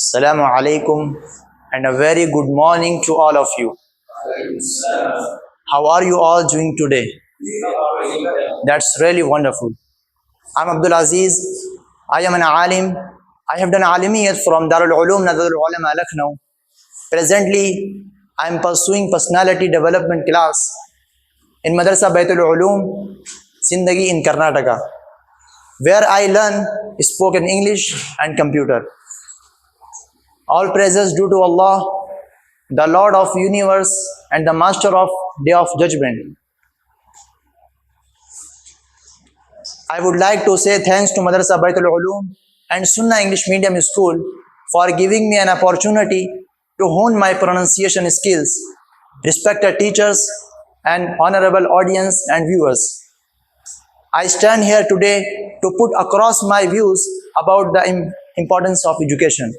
Assalamu alaikum and a very good morning to all of you. How are you all doing today? That's really wonderful. I'm Abdul Aziz. I am an alim. I have done alimiyat from Darul Uloom, Madarasa Ulama, Lucknow. Presently, I am pursuing personality development class in Madarasa Baitul Uloom, Sindgi in Karnataka, where I learn spoken English and computer. All praises due to Allah, the Lord of universe and the Master of Day of Judgment. I would like to say thanks to Madarasa Baitul Uloom and Sunnah English Medium School for giving me an opportunity to hone my pronunciation skills, respected teachers and honorable audience and viewers. I stand here today to put across my views about the importance of education.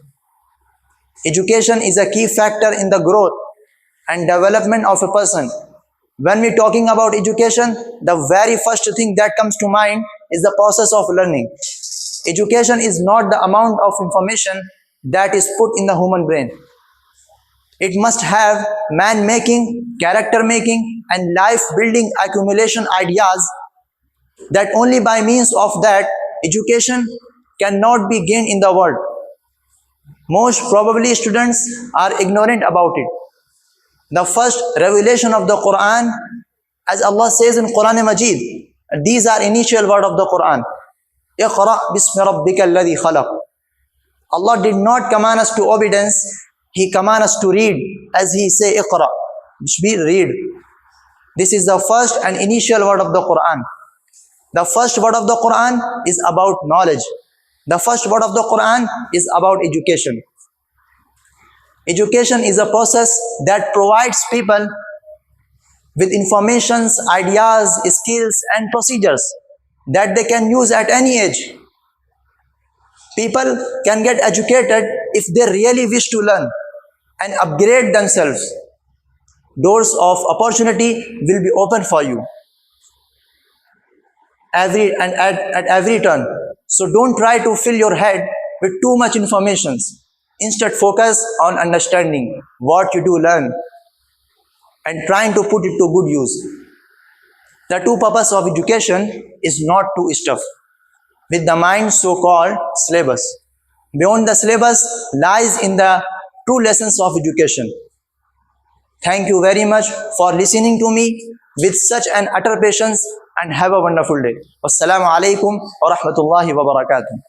Education is a key factor in the growth and development of a person. When we're talking about education, the very first thing that comes to mind is the process of learning. Education is not the amount of information that is put in the human brain. It must have man-making, character-making, and life-building accumulation ideas that only by means of that education cannot be gained in the world. Most probably students are ignorant about it. The first revelation of the Quran, as Allah says in Quran Majid, these are initial word of the Quran. Iqra bismi rabbika alladhi khalaq. Allah did not command us to obedience, He command us to read, as He say Iqra, which means read. This is the first and initial word of the Quran. The first word of the Quran is about knowledge. The first word of the Quran is about education. Education is a process that provides people with informations, ideas, skills, and procedures that they can use at any age. People can get educated if they really wish to learn and upgrade themselves. Doors of opportunity will be open for you at every turn. So don't try to fill your head with too much information. Instead, focus on understanding what you do learn and trying to put it to good use. The true purpose of education is not to stuff with the mind so-called syllabus. Beyond the syllabus lies in the true lessons of education. Thank you very much for listening to me with such an utter patience and have a wonderful day. Wassalamu alaikum wa rahmatullahi wa barakatuh.